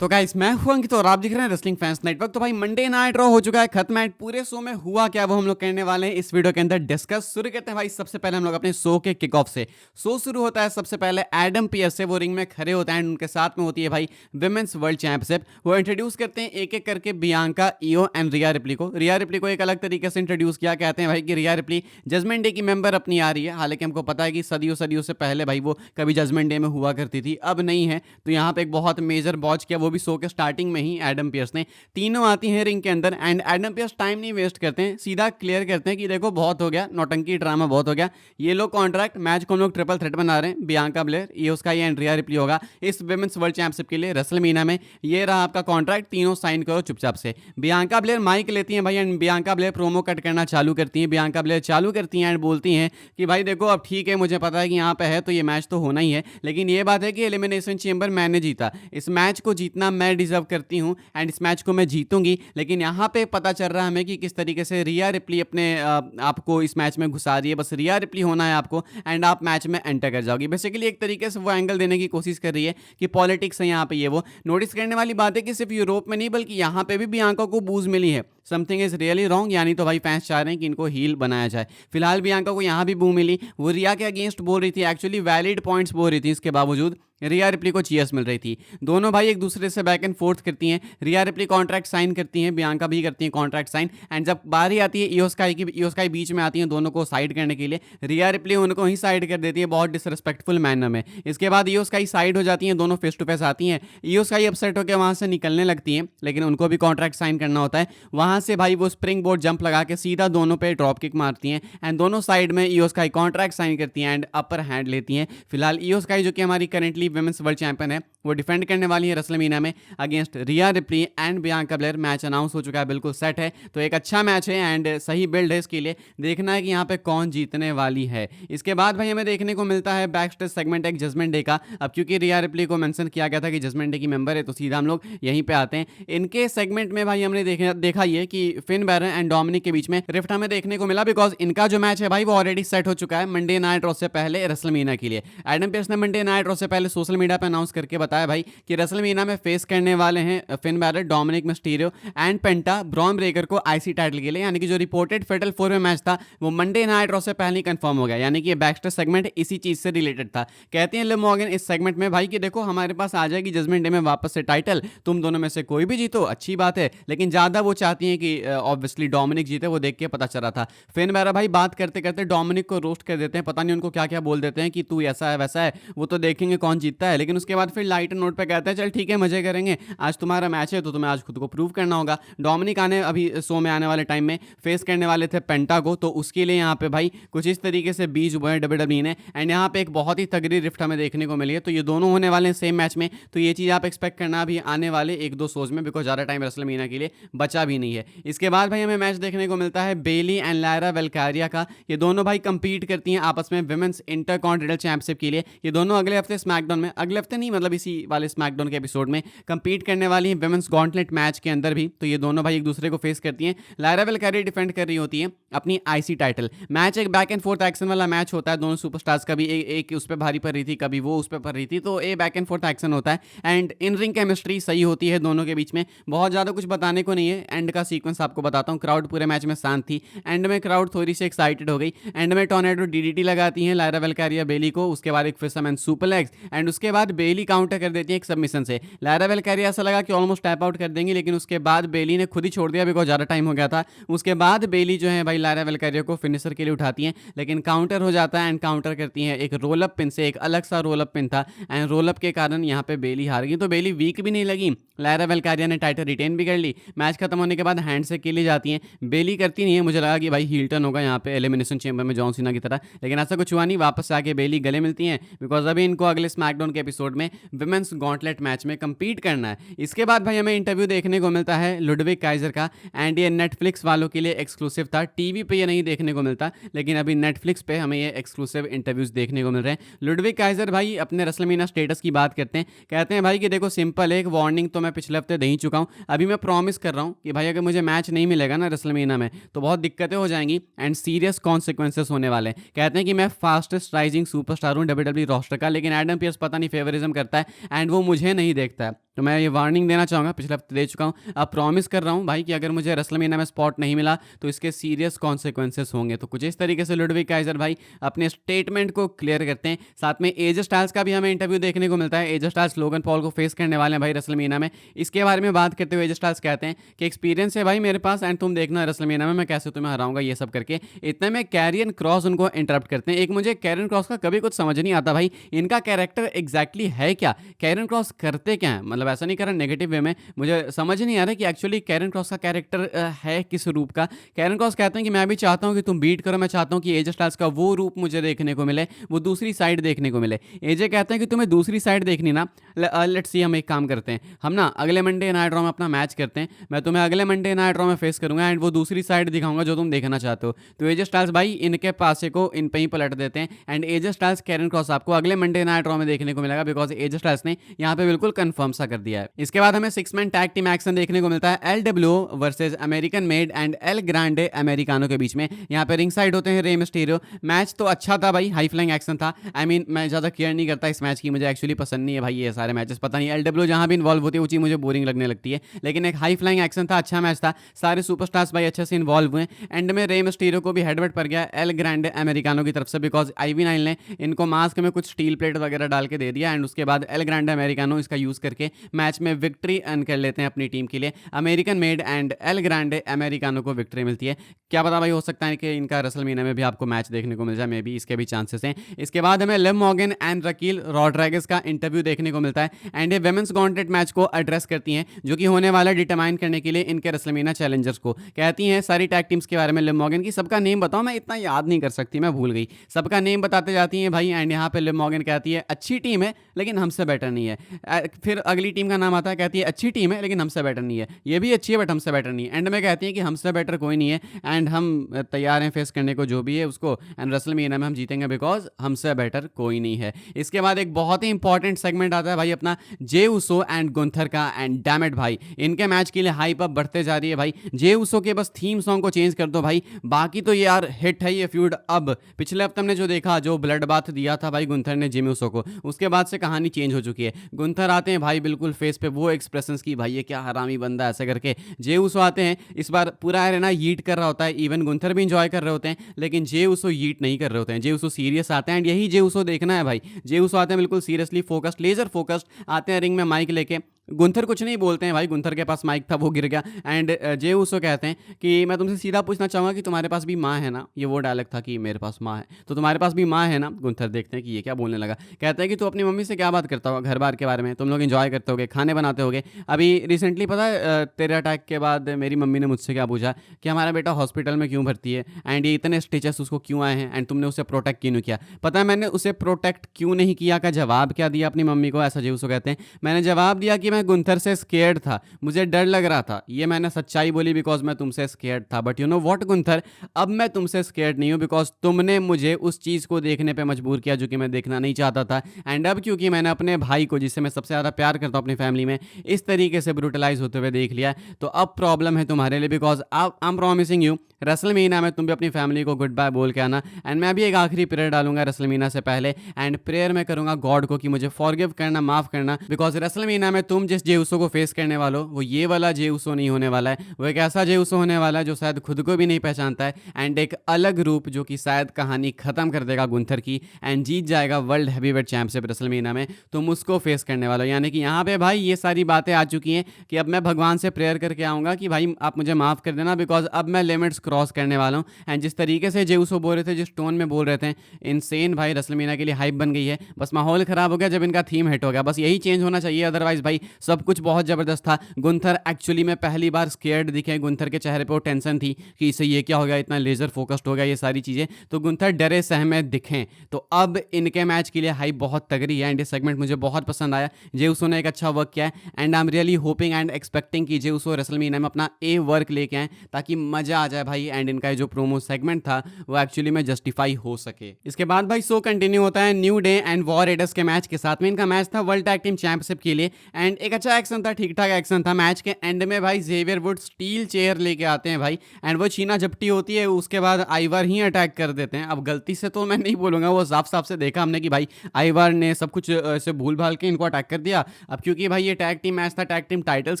तो गाइस मैं हूं अंकित और आप दिख रहे हैं रेसलिंग फैंस नेटवर्क। तो भाई मंडे नाइट रॉ हो चुका है खत्म है। पूरे शो में हुआ क्या वो हम लोग करने वाले हैं इस वीडियो के अंदर डिस्कस। शुरू करते हैं भाई सबसे पहले हम लोग अपने शो के किक ऑफ से। शो शुरू होता है सबसे पहले एडम पीएस से। वो रिंग में खड़े होते हैं, उनके साथ में होती है भाई विमेंस वर्ल्ड चैंपियनशिप। वो इंट्रोड्यूस करते हैं एक एक करके Bianca, Iyo and Rhea Ripley को। रिया रिप्ली को एक अलग तरीके से इंट्रोड्यूस किया। कहते हैं भाई कि रिया रिप्ली जजमेंट डे की मेंबर अपनी आ रही है। हालांकि हमको पता है कि सदियों सदियों से पहले भाई वो कभी जजमेंट डे में हुआ करती थी, अब नहीं है। तो यहाँ पे एक बहुत मेजर बॉच किया, वो भी शो के स्टार्टिंग में ही एडम पियर्स ने। तीनों आती हैं रिंग के अंदर एंड एडम पियर्स टाइम नहीं वेस्ट करते हैं, सीधा क्लियर करते हैं कि देखो बहुत हो गया, नौटंकी ड्रामा बहुत हो गया, ये लो कॉन्ट्रैक्ट मैच को हम लोग ट्रिपल थ्रेट बना रहे हैं। Bianca Belair, Iyo Sky and Rhea Ripley होगा इस विमेंस वर्ल्ड चैंपियनशिप के लिए रेसलमेनिया में। ये रहा आपका कॉन्ट्रैक्ट, तीनों साइन करो चुपचाप से। बियांका ब्लेयर माइक लेती हैं भाई and Bianca Blair promo cut करना चालू करती हैं। बियांका ब्लेयर चालू करती हैं एंड बोलती हैं कि भाई देखो अब ठीक है, मुझे पता है कि यहाँ पे है तो ये मैच तो होना ही है, लेकिन ये बात है कि एलिमिनेशन चेंबर मैंने जीता, इस मैच को जीतना मैं डिजर्व करती हूँ एंड इस मैच को मैं जीतूंगी। लेकिन यहाँ पे पता चल रहा है हमें कि किस तरीके से रिया रिप्ली अपने आपको इस मैच में घुसा रही है। बस रिया रिप्ली होना है आपको एंड आप मैच में एंटर कर जाओगी। बेसिकली एक तरीके से वो एंगल देने की कोशिश कर रही है कि पॉलिटिक्स है यहाँ पे। ये वो नोटिस करने वाली बात है कि सिर्फ यूरोप में नहीं बल्कि यहाँ पे भी बियांका को बूज मिली है। समथिंग इज रियली रॉन्ग, यानी तो भाई फैंस चाह रहे हैं कि इनको हील बनाया जाए। फिलहाल बियांका को यहाँ भी बू मिली, वो रिया के अगेंस्ट बोल रही थी, एक्चुअली वैलिड पॉइंट्स बोल रही थी, इसके बावजूद रिया रिप्ली को चीयर्स मिल रही थी। दोनों भाई एक दूसरे से बैक एंड फोर्थ करती हैं। रिया रिप्ली कॉन्ट्रैक्ट साइन करती हैं, बियांका भी करती हैं कॉन्ट्रैक्ट साइन एंड जब बारी आती है ईओ स्काई की, ईओ स्काई बीच में आती हैं दोनों को साइड करने के लिए। रिया रिप्ली उनको ही साइड कर देती है बहुत डिसरिस्पेक्टफुल मैनर में। इसके बाद ईओ स्काई साइड हो जाती हैं, दोनों फेस टू फेस आती हैं। ईओ स्काई अपसेट होकर वहाँ से निकलने लगती हैं, लेकिन उनको भी कॉन्ट्रैक्ट साइन करना होता है। वहाँ से भाई वो स्प्रिंग बोर्ड जंप लगा के सीधा दोनों पे ड्रॉप किक मारती हैं एंड दोनों साइड में ईओ स्काई कॉन्ट्रैक्ट साइन करती हैं एंड अपर हैंड लेती हैं। फिलहाल ईओ स्काई जो कि हमारी करेंटली विमेंस वर्ल्ड चैंपियन है, वो डिफेंड करने वाली है रेसलमेनिया में against Riya replay and Bianca Blair. Match announce हो चुका है, बिल्कुल सेट है, तो एक अच्छा मैच है एंड सही बिल्ड है। इसके लिए देखना है कि यहाँ पे कौन जीतने वाली है। इसके बाद भाई हमें देखने को मिलता है बैक स्टेज सेगमेंट एक जजमेंट डे का। अब क्योंकि रिया रिप्ली को मेंशन किया गया था कि जजमेंट डे की मेंबर है, तो सीधा हम लोग यहीं पे आते हैं। इनके सेगमेंट में भाई हमने देखा ये कि फिन बैरन एंड डोमिनिक के बीच में रिफ्ट हमें देखने को मिला, बिकॉज इनका जो मैच है भाई वो ऑलरेडी सेट हो चुका है मंडे नाइट रॉ से पहले रेसलमेनिया के लिए। एडम पेस ने मंडे नाइट रॉ से पहले सोशल मीडिया पे अनाउंस करके बताया भाई कि रेसलमेनिया में फेस करने वाले हैं Finn Balor, Dominik Mysterio and Penta Bron Breakker को आईसी टाइटल के लिए। यानी कि जो रिपोर्टेड फेटल 4 में मैच था वो मंडे नाइट रॉ से पहले ही कंफर्म हो गया, यानी कि ये बैकस्टेज सेगमेंट इसी चीज से रिलेटेड था। कहते हैं लिव मॉर्गन इस सेगमेंट में भाई कि देखो हमारे पास आ जाएगी जजमेंट डे में वापस से टाइटल, तुम दोनों में से कोई भी जीतो अच्छी बात है, लेकिन ज्यादा वो चाहती हैं कि ऑब्वियसली डोमिनिक जीते। वो देख के पता चला था। फिन बैरर भाई बात करते करते डोमिनिक को रोस्ट कर देते हैं, पता नहीं उनको क्या क्या बोल देते हैं कि तू ऐसा है वैसा है, वो तो देखेंगे कौन जीतता है। लेकिन उसके बाद फिर लाइट नोट पे कहते हैं चल ठीक है मजे करेंगे, आज तुम्हारा मैच है तो तुम्हें आज खुद को प्रूव करना होगा। डोमिनिक आने अभी शो में आने वाले टाइम में फेस करने वाले थे पेंटा को, तो उसके लिए यहाँ पे भाई कुछ इस तरीके से बीज हुए हैं डब्ल्यूडब्ल्यूई ने एंड यहाँ पे एक बहुत ही तगड़ी रिफ्ट हमें देखने को मिली है। तो ये दोनों होने वाले हैं सेम मैच में, तो ये चीज़ आप एक्सपेक्ट करना अभी आने वाले एक दो शोज में, बिकॉज ज़्यादा टाइम रेसलमेनिया के लिए बचा भी नहीं है। इसके बाद भाई हमें मैच देखने को मिलता है बेली एंड लायरा वेलकारिया का। ये दोनों भाई कंपीट करती हैं आपस में विमेंस इंटरकॉन्टिनेंटल चैंपियनशिप के लिए। ये दोनों अगले हफ्ते स्मैकडाउन में, अगले हफ्ते नहीं मतलब इसी वाले स्मैकडाउन के एपिसोड में कंपीट करने वाली है विमेंस गॉन्टलेट मैच के अंदर भी। तो ये दोनों भाई एक दूसरे को फेस करती हैं। लायरा वेलकारिया डिफेंड कर रही होती है अपनी आईसी टाइटल। मैच एक बैक एंड फोर्थ एक्शन वाला मैच होता है, दोनों सुपरस्टार्स का भी एक उस पर भारी पड़ रही थी, कभी वो उस पर पड़ रही थी, तो ये बैक एंड फोर्थ एक्शन होता है एंड इन रिंग केमिस्ट्री सही होती है दोनों के बीच में। बहुत ज़्यादा कुछ बताने को नहीं है, एंड का सीक्वेंस आपको बताता हूँ। क्राउड पूरे मैच में शांत थी, एंड में क्राउड थोड़ी सी एक्साइटेड हो गई। एंड में टोर्नेडो डीडीटी लगाती हैं लायरा वेलकारिया बेली को, उसके बाद एक फिशरमैन सुपरलेग्स एंड उसके बाद बेली काउंटर कर देती है एक सबमिशन से। लायरा वेलकारिया ऐसा लगा कि ऑलमोस्ट टैप आउट कर देंगे, लेकिन उसके बाद बेली ने खुद ही छोड़ दिया बिकॉज ज़्यादा टाइम हो गया था। उसके बाद बेली जो है भाई लायरा वेलकारिया को फिनिशर के लिए उठाती हैं, लेकिन काउंटर हो जाता है एंड काउंटर करती हैं एक रोल अप पिन से। एक अलग सा रोल अप पिन था एंड रोल अप के कारण यहाँ पे बेली हार गई। तो बेली वीक भी नहीं लगी, लायरा वेलकारिया ने टाइटल रिटेन भी कर ली। मैच खत्म होने के बाद हैंड से के लिए जाती हैं, बेली करती नहीं है। मुझे लगा कि भाई हील टर्न होगा यहाँ पे एलिमिनेशन चेंबर में जॉन सीना की तरह, लेकिन ऐसा कुछ हुआ नहीं। वापस आके बेली गले मिलती हैं बिकॉज अभी इनको अगले स्मैकडाउन के एपिसोड में विमेंस गॉन्टलेट मैच में कंपीट करना है। इसके बाद भाई हमें इंटरव्यू देखने को मिलता है लुडविग काइजर का एंड ये नेटफ्लिक्स वालों के लिए एक्सक्लूसिव था। टीवी पे ये नहीं देखने को मिलता, लेकिन अभी नेटफ्लिक्स पे हमें ये एक्सक्लूसिव इंटरव्यूज देखने को मिल रहे हैं। लुडविग काइजर भाई अपने रेसलमेनिया स्टेटस की बात करते हैं, कहते हैं भाई कि देखो सिंपल है, एक वार्निंग तो मैं पिछले हफ्ते दे ही चुका हूँ, अभी मैं प्रॉमिस कर रहा हूँ कि भाई अगर मुझे मैच नहीं मिलेगा ना रेसलमेनिया में तो बहुत दिक्कतें हो जाएंगी एंड सीरियस कॉन्सिक्वेंसेस होने वाले हैं। कहते हैं कि मैं फास्टेस्ट राइजिंग सुपरस्टार हूँ डब्ल्यूडब्ल्यूई रोस्टर का, लेकिन एडम पियर्स पता नहीं फेवरिज्म करता है एंड वो मुझे नहीं देखता है। तो मैं ये वार्निंग देना चाहूँगा, पिछले हफ्ते दे चुका हूँ, अब प्रॉमिस कर रहा हूँ भाई कि अगर मुझे रेसलमेनिया में स्पॉट नहीं मिला तो इसके सीरियस कॉन्सिक्वेंसेस होंगे। तो कुछ इस तरीके से लुडविग काइजर भाई अपने स्टेटमेंट को क्लियर करते हैं। साथ में एजे स्टाइल्स का भी हमें इंटरव्यू देखने को मिलता है। एजे स्टाइल्स लोगन पॉल को फेस करने वाले हैं भाई रेसलमेनिया में। इसके बारे में बात करते हुए एजे स्टाइल्स कहते हैं कि एक्सपीरियंस है भाई मेरे पास, एंड तुम देखना रेसलमेनिया में मैं कैसे तुम्हें हराऊंगा, ये सब करके। इतने में कैरियन क्रॉस उनको इंटरप्ट करते हैं। एक मुझे कैरियन क्रॉस का कभी कुछ समझ नहीं आता भाई, इनका कैरेक्टर एग्जैक्टली है क्या, कैरियन क्रॉस करते क्या है, मतलब ऐसा नहीं कर रहा नेगेटिव वे में, मुझे समझ नहीं आ रहा कि एक्चुअली कैरियन क्रॉस का कैरेक्टर है किस रूप का। कैरियन क्रॉस कहते हैं कि मैं भी चाहता हूं कि तुम बीट करो, मैं चाहता हूं कि एजे स्टाइल्स का वो रूप मुझे देखने को मिले, वो दूसरी साइड देखने को मिले। एजे कहते हैं कि तुम्हें दूसरी साइड देखनी ना, लेट्स सी, हम एक काम करते हैं, हम ना अगले मंडे नाइट रॉ में अपना मैच करते हैं, मैं तुम्हें अगले मंडे नाइट रॉ में फेस करूंगा एंड वो दूसरी साइड दिखाऊंगा जो तुम देखना चाहते हो। तो एजे स्टाइल्स भाई इनके पासे को इन पे ही पलट देते हैं and AJ Styles Carrion Kross आपको अगले मंडे नाइट रॉ में देखने को मिलेगा, बिकॉज एजे स्टाइल्स ने यहाँ पे बिल्कुल कंफर्म सा कर दिया है। इसके बाद हमें 6 मैन टैग टीम एक्शन देखने को मिलता है LWO versus American Made and El Grande Americano के बीच में। यहाँ पे रिंग साइड होते हैं रे मिस्टीरियो। मैच तो अच्छा था भाई, हाई फ्लाइंग एक्शन था। मैं ज़्यादा केयर नहीं करता इस मैच की, मुझे एक्चुअली पसंद नहीं है भाई ये सारे मैचेस, पता नहीं एलडब्ल्यू जहाँ भी इन्वॉल्व होती है वो चीज़ मुझे बोरिंग लगने लगती है। लेकिन एक हाई फ्लाइंग एक्शन था, अच्छा मैच था, सारे सुपरस्टार्स भाई अच्छे से इन्वॉल्व हुए। एंड में रे मिस्टीरियो को भी हेडबट पड़ गया एल ग्रांडे अमेरिकानो की तरफ से, बिकॉज IV9 ने इनको मास्क में कुछ स्टील प्लेट वगैरह डाल के दे दिया एंड उसके बाद एल ग्रांडे अमेरिकानो इसका यूज़ करके मैच में विक्ट्री अर्न कर लेते हैं अपनी टीम के लिए। American Made and El Grande americano को विक्ट्री मिलती है। क्या पता भाई, हो सकता है कि इनका रेसलमेनिया में भी आपको मैच देखने को मिल जाए, मे बी इसके भी चांसेस हैं। इसके बाद हमें लिव मॉर्गन एंड रकील रॉड्रिगेज का इंटरव्यू देखने को मिलता है एंड ये वेमेंस गॉन्टेट मैच को एड्रेस करती हैं जो कि होने वाला डिटरमाइन करने के लिए इनके रेसलमेनिया चैलेंजर्स को। कहती हैं सारी टैग टीम्स के बारे में लिव मॉर्गन की, सबका नेम बताओ, मैं इतना याद नहीं कर सकती, मैं भूल गई, सबका नेम बताते जाती हैं भाई। एंड यहाँ पे लिव मॉर्गन कहती है अच्छी टीम है लेकिन हमसे बेटर नहीं है। फिर अगली टीम का नाम आता है, कहती है अच्छी टीम है लेकिन हमसे बेटर नहीं है, ये भी अच्छी है बट हमसे बेटर नहीं है। एंड में कहती हैं कि हमसे बेटर कोई नहीं है एंड हम तैयार हैं फेस करने को जो भी है उसको, एंड रेसलमेनिया में हम जीतेंगे बिकॉज हमसे बेटर कोई नहीं है। इसके बाद एक बहुत ही इंपॉर्टेंट सेगमेंट आता है भाई अपना जे उसो एंड गुंथर का, एंड डैम इट भाई इनके मैच के लिए हाइप अप बढ़ते जा रही है भाई। जे उसो के बस थीम सॉन्ग को चेंज कर दो भाई, बाकी तो ये यार हिट है ये फ्यूड। अब पिछले हफ्ते हमने जो देखा, जो ब्लड बाथ दिया था भाई गुंथर ने जिमी उसो को, उसके बाद से कहानी चेंज हो चुकी है। गुंथर आते हैं भाई बिल्कुल फेस पे वो एक्सप्रेशंस की, भाई ये क्या हरामी बंदा ऐसे करके। जे उसो आते हैं, इस बार पूरा एरेना यीट कर रहा होता है, इवन गुंथर भी इंजॉय कर रहे होते हैं, लेकिन जे उसो यीट नहीं कर रहे होते हैं, जे उसो सीरियस आते हैं एंड यही जे उसो देखना है भाई। जे उसो आते हैं बिल्कुल सीरियसली फोकस्ड, लेजर फोकस्ड आते हैं रिंग में माइक लेके। गुंथर कुछ नहीं बोलते हैं भाई, गुंथर के पास माइक था वो गिर गया एंड जे उसो कहते हैं कि मैं तुमसे सीधा पूछना चाहूँगा कि तुम्हारे पास भी माँ है ना, ये वो डायलॉग था कि मेरे पास माँ है, तो तुम्हारे पास भी माँ है ना। गुंथर देखते हैं कि ये क्या बोलने लगा, कहते हैं कि तू अपनी मम्मी से क्या बात करता होगा घर बार के बारे में, तुम लोग एंजॉय करते होगे, खाने बनाते होगे। अभी रिसेंटली पता है तेरे अटैक के बाद मेरी मम्मी ने मुझसे क्या पूछा कि हमारा बेटा हॉस्पिटल में क्यों भर्ती है एंड ये इतने स्टिचेस उसको क्यों आए हैं एंड तुमने उसे प्रोटेक्ट क्यों नहीं किया। पता है मैंने उसे प्रोटेक्ट क्यों नहीं किया का जवाब क्या दिया अपनी मम्मी को, ऐसा जे उसो कहते हैं। मैंने जवाब दिया कि मैं गुंथर से स्केर्ड था, मुझे डर लग रहा था, ये मैंने सच्चाई बोली बिकॉज मैं तुमसे स्केर्ड था। But you know what Gunther, अब मैं तुमसे स्केर्ड नहीं हूँ बिकॉज तुमने मुझे उस चीज़ को देखने पे मजबूर किया जो कि मैं देखना नहीं चाहता था। एंड अब क्योंकि मैंने अपने भाई को, जिससे मैं सबसे ज़्यादा प्यार करता हूँ अपनी फैमिली में, इस तरीके से ब्रूटलाइज होते हुए देख लिया, तो अब प्रॉब्लम है तुम्हारे लिए। Because I am promising you WrestleMania में तुम भी अपनी फैमिली को गुड बाय बोल के आना। एंड मैं भी एक आखिरी प्रेयर डालूंगा रेसलमेनिया से पहले, एंड प्रेयर में करूंगा गॉड को कि मुझे फॉरगिव करना, माफ करना, बिकॉज रेसलमेनिया में तुम जिस जे उसो को फेस करने वालों वो ये वाला जे उसो नहीं होने वाला है, वो एक ऐसा जे उसो होने वाला है जो शायद खुद को भी नहीं पहचानता है एंड एक अलग रूप जो कि शायद कहानी खत्म कर देगा गुंथर की एंड जीत जाएगा वर्ल्ड हैवीवेट चैंपियनशिप रेसलमेनिया में। तुम उसको फेस करने वाला हो, यानी कि यहाँ पे भाई ये सारी बातें आ चुकी हैं कि अब मैं भगवान से प्रेयर करके आऊँगा कि भाई आप मुझे माफ़ कर देना, बिकॉज अब मैं लिमिट्स क्रॉस करने वाला हूँ। एंड जिस तरीके से जे उसो बोल रहे थे, जिस टोन में बोल रहे थे, इनसेन भाई रेसलमेनिया के लिए हाइप बन गई है। बस माहौल खराब हो गया जब इनका थीम हिट हो गया, बस यही चेंज होना चाहिए, अदरवाइज भाई सब कुछ बहुत ज़बरदस्त था। गुंथर एक्चुअली में पहली बार स्केर्ड दिखे, गुंथर के चेहरे पे वो टेंशन थी कि इसे ये क्या हो गया, इतना लेजर फोकस्ड हो गया, ये सारी चीज़ें, तो गुंथर डरे सहमे दिखें। तो अब इनके मैच के लिए हाइप बहुत तगड़ी है एंड ये सेगमेंट मुझे बहुत पसंद आया। जे उसो ने एक अच्छा वर्क किया है and I am really hoping and expecting कि जे उसो रेसलमेनिया में अपना ए वर्क लेके आए ताकि मज़ा आ जाए भाई। भाई एंड इनका जो प्रोमो सेगमेंट था वो एक्चुअली में जस्टिफाई हो सके। इसके बाद भाई शो कंटिन्यू होता है new day and war readers के मैच के साथ में। इनका मैच था वर्ल्ड टैग टीम चैंपियनशिप के लिए एंड एक अच्छा एक्शन था, ठीक ठाक एक्शन था। मैच के एंड में भाई जेवियर वुड स्टील चेयर लेके आते हैं भाई एंड वो छीना झपटी होती है, उसके बाद आइवर ही अटैक कर देते हैं। अब गलती से तो मैं नहीं बोलूंगा, वो साफ साफ से देखा हमने कि भाई आइवर ने सब कुछ ऐसे भूल भाल के इनको अटैक कर दिया। अब क्योंकि भाई ये टैग टीम मैच था, टैग टीम टाइटल्स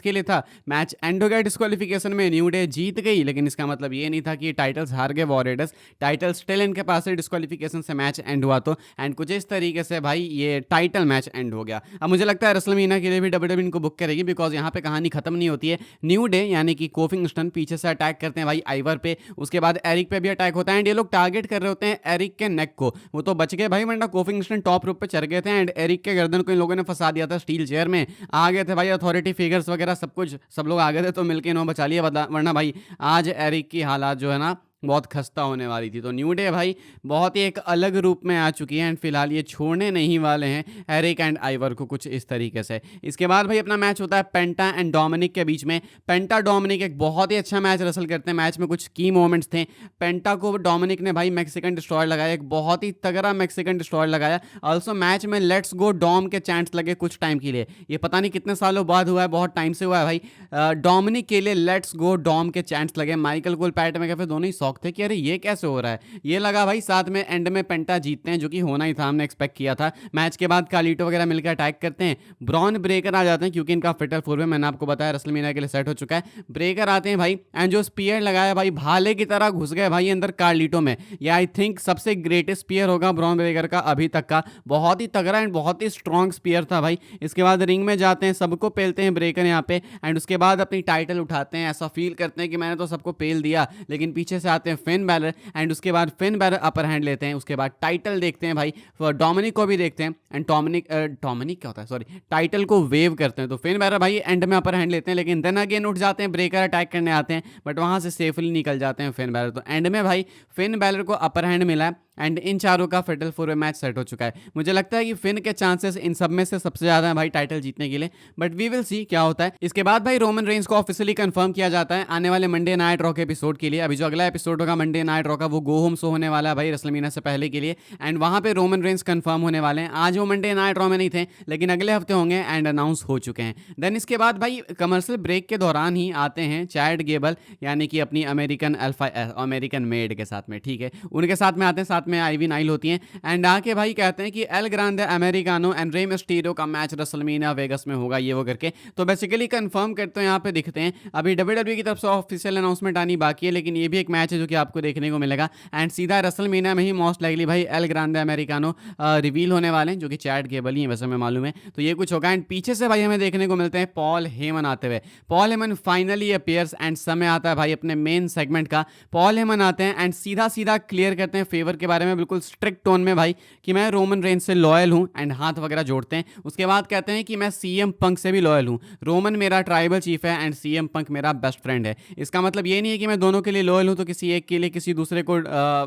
के लिए था, मैच एंड हो गया डिस्क्वालिफिकेशन में, न्यू डे जीत गई, लेकिन इसका मतलब ये नहीं था कि ये टाइटल्स हार गए वॉर रेडर्स। टाइटल स्टिल इनके पास है, डिस्क्वालिफिकेशन से मैच एंड हुआ तो एंड कुछ इस तरीके से भाई ये टाइटल मैच एंड हो गया। अब मुझे लगता है रेसलमेनिया के लिए भी डब्ल्यूडब्ल्यूई इनको बुक करेगी, बिकॉज यहाँ पे कहानी खत्म नहीं होती है। न्यू डे यानी कि कोफी किंगस्टन पीछे से अटैक करते हैं भाई आइवर पे, उसके बाद एरिक पे भी अटैक होता है एंड ये लोग टारगेट कर रहे होते हैं एरिक के नेक को। वो तो बच गए भाई, वरना कोफी किंगस्टन टॉप रूप पे चढ़ गए थे एंड एरिक के गर्दन को इन लोगों ने फंसा दिया था स्टील चेयर में। आ गए थे भाई अथॉरिटी फिगर्स वगैरह सब कुछ, सब लोग आ गए थे तो मिलकर इन्होंने बचा लिया, वरना भाई आज एरिक की हालात जो है ना बहुत खस्ता होने वाली थी। तो न्यू डे भाई बहुत ही एक अलग रूप में आ चुकी है एंड फिलहाल ये छोड़ने नहीं वाले हैं एरिक एंड आइवर को कुछ इस तरीके से। इसके बाद भाई अपना मैच होता है पेंटा एंड डोमिनिक के बीच में। पेंटा डोमिनिक एक बहुत ही अच्छा मैच रसल करते हैं, मैच में कुछ की मोमेंट्स थे। पेंटा को डोमिनिक ने भाई मैक्सिकन डिस्ट्रॉयर लगाया, एक बहुत ही तगड़ा मैक्सिकन डिस्ट्रॉयर लगाया। ऑल्सो मैच में लेट्स गो डॉम के चैंट्स लगे कुछ टाइम के लिए, ये पता नहीं कितने सालों बाद हुआ है, बहुत टाइम से हुआ है भाई। डोमिनिक के लिए लेट्स गो डॉम के चैंट्स लगे। माइकल कोल पैट में दोनों ही शौक थे कि अरे ये कैसे हो रहा है, ये लगा भाई। साथ में एंड में पेंटा जीतते हैं, जो कि होना ही था, हमने एक्सपेक्ट किया था। मैच के बाद कालीटो वगैरह मिलकर अटैक करते हैं, ब्रॉन ब्रेकर आ जाते हैं क्योंकि इनका फेटल फोर वे मैंने आपको बताया रेसलमेनिया के लिए सेट हो चुका है। ब्रेकर आते हैं भाई एंड जो स्पीयर लगाया भाई भाले की तरह घुस गए भाई अंदर कार्लिटो में। ये आई थिंक सबसे ग्रेटेस्ट स्पीयर होगा ब्रॉन ब्रेकर का अभी तक का, बहुत ही तगड़ा एंड बहुत ही स्ट्रॉन्ग स्पीयर था भाई। इसके बाद रिंग में जाते हैं, सबको पेलते हैं ब्रेकर यहाँ पे एंड उसके बाद अपनी टाइटल उठाते हैं। ऐसा फील करते हैं कि मैंने तो सबको पेल दिया, लेकिन पीछे से आते हैं फिन बैलर एंड उसके बाद फिन बैलर अपर हैंड लेते हैं। उसके बाद टाइटल देखते हैं भाई, डोमिनिक को भी देखते हैं एंड डोमिनिक क्या होता है सॉरी टाइटल को वेव करते हैं। तो फिन बैलर भाई एंड में अपर हैंड लेते हैं, लेकिन देन अगेन उठ जाते हैं, ब्रेकर अटैक करने आते हैं बट वहां से सेफली निकल जाते हैं फिन बैलर। तो एंड में भाई फिन बैलर को अपर हैंड मिला है एंड इन चारों का fatal four way match set हो चुका है। मुझे लगता है कि फिन के चांसेस इन सब में से सबसे ज्यादा है भाई टाइटल जीतने के लिए, बट वी विल सी क्या होता है। इसके बाद भाई रोमन रेंज को ऑफिशियली कंफर्म किया जाता है आने वाले मंडे नाइट रॉ के एपिसोड के लिए। अभी जो अगला एपिसोड होगा मंडे नाइट रॉ का वो गो होम शो होने वाला है भाई रेसलमेनिया से पहले के लिए एंड वहां पे रोमन रेंज कंफर्म होने वाले हैं। आज वो मंडे नाइट रॉ में नहीं थे, लेकिन अगले हफ्ते होंगे एंड अनाउंस हो चुके हैं। देन इसके बाद भाई कमर्शियल ब्रेक के दौरान ही आते हैं चैड गेबल, यानी कि अपनी अमेरिकन मेड के साथ में, ठीक है, उनके साथ में आते हैं, साथ में आईवी नाइल होती हैं एंड आके भाई कहते हैं कि L Grande americano and Rey Mysterio का मैच रेसलमेनिया वेगस में होगा, ये वो करके। तो बेसिकली कंफर्म करते हैं, यहाँ पे दिखते हैं। अभी डब्ल्यूडब्ल्यूई की तरफ से ऑफिशियल अनाउंसमेंट आनी बाकी है, लेकिन ये भी एक मैच है जो कि आपको देखने को मिलेगा एंड सीधा रेसलमेनिया में ही मोस्ट लाइकली भाई एल ग्रांडे अमेरिकानो रिवील होने वाले हैं, जो कि चैड गेबल ही है वैसे में मालूम है। तो ये कुछ होगा एंड पीछे से भाई हमें देखने को मिलते हैं पॉल हेमन आते हुए। Paul Heyman finally appears and समय आता है भाई अपने मेन सेगमेंट का। पॉल हेमन आते हैं एंड सीधा सीधा क्लियर करते हैं फेवर के बारे में बिल्कुल स्ट्रिक्ट टोन में भाई कि मैं रोमन रेंज से लॉयल हूं एंड हाथ वगैरह जोड़ते हैं। उसके बाद कहते हैं कि मैं सीएम पंक से भी लॉयल हूं, रोमन मेरा ट्राइबल चीफ है एंड सीएम पंक मेरा बेस्ट फ्रेंड है। इसका मतलब ये नहीं है कि मैं दोनों के लिए लॉयल हूं तो किसी एक के लिए किसी दूसरे को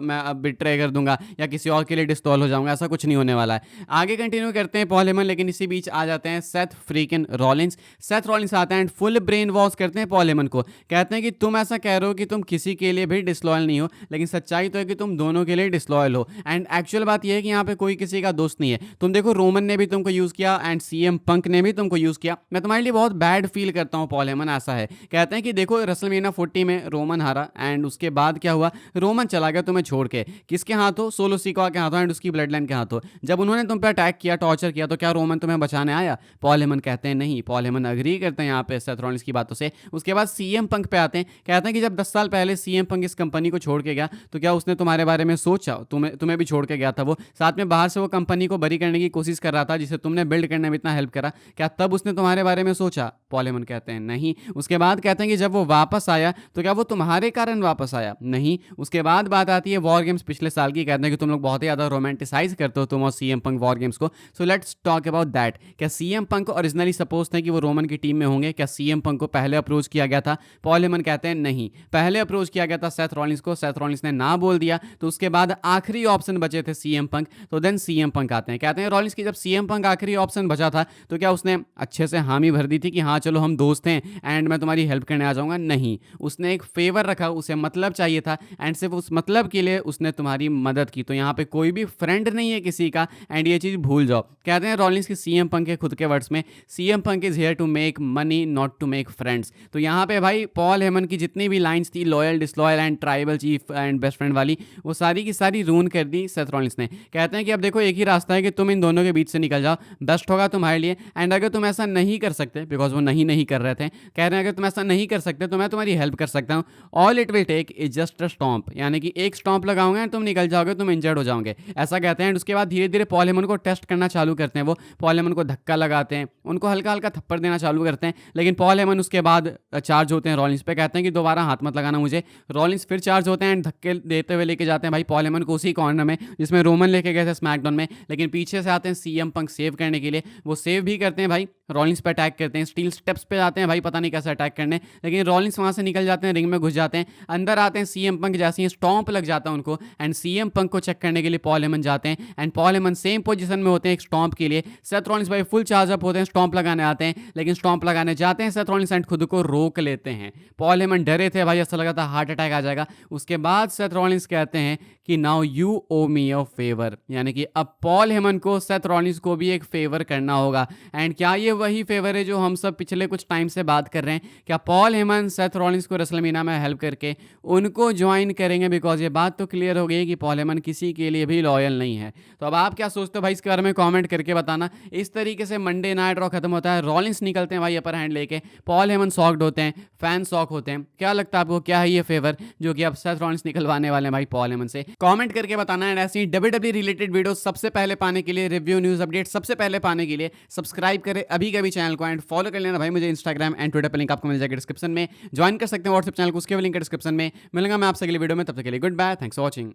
मैं बिट्रे कर दूंगा या किसी और के लिए डिस्टॉल हो जाऊंगा, ऐसा कुछ नहीं होने वाला है। आगे कंटिन्यू करते हैं पॉल हेमन, लेकिन इसी बीच आ जाते हैं सेथ फ्रीकिन रॉलिंस। सेथ रॉलिंस आते हैं एंड फुल ब्रेन वॉश करते हैं पॉल हेमन को। कहते हैं कि तुम ऐसा कह रहे हो कि तुम किसी के लिए भी डिसलॉयल नहीं हो, लेकिन सच्चाई तो है कि तुम दोनों के लिए डिसलॉयल हो एंड एक्चुअल बात यह है कि यहाँ पे कोई किसी का दोस्त नहीं है। तुम देखो रोमन ने भी तुमको यूज किया एंड सीएम पंक ने भी तुमको यूज किया, मैं तुम्हारे लिए बहुत बैड फील करता हूँ पॉल हेमन, ऐसा है। कहते हैं कि देखो रेसलमेनिया 40 में रोमन हारा एंड उसके बाद क्या हुआ, रोमन चला गया तुम्हें छोड़ के, किसके हाथों, सोलो सिकोआ के हाथों एंड उसकी ब्लड लाइन के हाथों। जब उन्होंने तुम पे अटैक किया, टॉर्चर किया, तो क्या रोमन तुम्हें बचाने आया? पॉल हेमन कहते हैं नहीं। पॉल हेमन अग्री करते हैं यहाँ पे सेथ रॉलिंस की बातों से। उसके बाद सीएम पंक पे आते हैं, कहते हैं कि जब 10 साल पहले सीएम पंक इस कंपनी को छोड़ के गया तो क्या उसने तुम्हारे बारे में सोचा? तुम्हें भी छोड़ के गया था वो, साथ में बाहर से वो कंपनी को बरी करने की कोशिश कर रहा था जिसे तुमने बिल्ड करने में इतना हेल्प करा, क्या तब उसने तुम्हारे बारे में सोचा? पॉल हेमन कहते हैं नहीं। उसके बाद कहते हैं कि जब वो वापस आया तो क्या वो तुम्हारे कारण वापस आया? नहीं। उसके बाद बात आती है वॉर गेम्स पिछले साल की, कहते हैं कि तुम लोग बहुत ही ज्यादा रोमांटिसाइज करते हो तुम और सीएम पंक वॉर गेम्स को। So let's talk about that. क्या सीएम पंक ओरिजिनली सपोज थे कि वो रोमन की टीम में होंगे? क्या सीएम पंक को पहले अप्रोच किया गया था? पॉल हेमन कहते हैं नहीं, पहले अप्रोच किया गया था सेथ रॉलिंस को, सेथ रॉलिंस ने ना बोल दिया, तो उसके बाद आखिरी ऑप्शन बचे थे सीएम पंक, तो देन सीएम पंक आते हैं। कहते हैं रॉलिंस की जब सीएम पंक आखिरी ऑप्शन बचा था तो क्या उसने अच्छे से हामी भर दी थी कि हाँ चलो हम दोस्त हैं एंड मैं तुम्हारी हेल्प करने आ जाऊंगा? नहीं, उसने एक फेवर रखा, उसे मतलब चाहिए था एंड सिर्फ उस मतलब के लिए उसने तुम्हारी मदद की। तो यहाँ पे कोई भी फ्रेंड नहीं है किसी का एंड ये चीज़ भूल जाओ। कहते हैं रॉलिंस की सीएम पंक के खुद के वर्ड्स में, CM Punk is here to make money not to make friends. तो यहाँ पे भाई पॉल हेमन की जितनी भी लाइंस थी loyal, disloyal and tribal cheap and best friend वाली, वो सारी की सारी रून कर दी सेथ रॉलिंस ने। कहते हैं कि अब देखो एक ही रास्ता है कि तुम इन दोनों के बीच से निकल जाओ, बेस्ट होगा तुम्हारे लिए। एंड अगर तुम ऐसा नहीं कर सकते, बिकॉज वो नहीं कर रहे थे, कह रहे हैं अगर तुम ऐसा नहीं कर सकते तो मैं तुम्हारी हेल्प कर सकता हूँ। All it will take is just a stomp, यानी कि एक स्टॉम्प लगाऊंगा तुम निकल जाओगे, तुम इंजर्ड हो जाओगे, ऐसा कहते हैं। एंड उसके बाद धीरे धीरे पॉल हेमन को टेस्ट करना चालू करते हैं। वो पॉल हेमन को धक्का लगाते हैं, उनको हल्का हल्का थप्पड़ देना चालू करते हैं, लेकिन पॉल हेमन उसके बाद चार्ज होते हैं रॉलिंस पे, कहते हैं कि दोबारा हाथ मत लगाना मुझे। रॉलिंस फिर चार्ज होते हैं एंड धक्के देते हुए लेके जाते हैं भाई पॉल हेमन को उसी कॉर्नर में जिसमें रोमन लेके गए थे स्मैकडाउन में, लेकिन पीछे से आते हैं सीएम पंक सेव करने के लिए। वो सेव भी करते हैं भाई, रॉलिंस पे अटैक करते हैं, स्टील स्टेप्स पे जाते हैं भाई, पता नहीं कैसे अटैक करने, लेकिन रॉलिंस वहां से निकल जाते हैं, रिंग में घुस जाते हैं। अंदर आते हैं सीएम पंक, जैसे ही स्टॉम्प लग जाता है उनको एंड सीएम पंक को चेक करने के लिए पॉल हेमन जाते हैं and Paul Heyman same position में होते हैं एक स्टॉम्प के लिए। सेथ रॉलिंस भाई फुल चार्ज अप होते हैं, स्टॉम्प लगाने आते हैं, लेकिन स्टॉम्प लगाने जाते हैं सेथ रॉलिंस एंड खुद को रोक लेते हैं। पॉल हेमन डरे थे भाई, ऐसा लगा था हार्ट अटैक आ जाएगा। उसके बाद सेथ रॉलिंस कहते हैं कि now you owe me a favour, यानी कि अब पॉल हेमन को सेथ रॉलिंस को भी एक फेवर करना होगा। एंड क्या ये वही फेवर है जो हम सब पिछले कुछ टाइम से बात कर रहे हैं? क्या पॉल हेमन सेथ रॉलिंस को रेसलमेनिया में हेल्प करके उनको ज्वाइन करेंगे? बिकॉज ये बात तो क्लियर हो गई कि पॉल हेमन किसी के लिए भी लॉयल नहीं है। तो अब आप क्या सोचते हो भाई इसके बारे में कमेंट करके बताना। इस तरीके से मंडे नाइट रॉ खत्म होता है, रॉलिंस निकलते हैं भाई अपर हैंड लेके, पॉल हेमन सॉक्ड होते हैं, फैन सॉक होते हैं। क्या लगता है आपको, क्या है ये फेवर जो कि अब सेथ रॉलिंस निकलवाने वाले हैं भाई पॉल हेमन से? कमेंट करके बताना। एंड ऐसी डब्ल्यूडब्ल्यूई रिलेटेड वीडियो सबसे पहले पाने के लिए, रिव्यू न्यूज अपडेट सबसे पहले पाने के लिए सब्सक्राइब करें अभी कभी चैनल को एंड फॉलो कर लेना भाई मुझे इंस्टाग्राम एंड ट्विटर पर, लिंक आपको मिल जाएगा डिस्क्रिप्शन में। ज्वाइन कर सकते हैं व्हाट्सएप चैनल को, उसके भी लिंक है डिस्क्रिप्शन में। मिलूंगा मैं आपसे अगली वीडियो में, तब तक के लिए good bye, thanks for watching.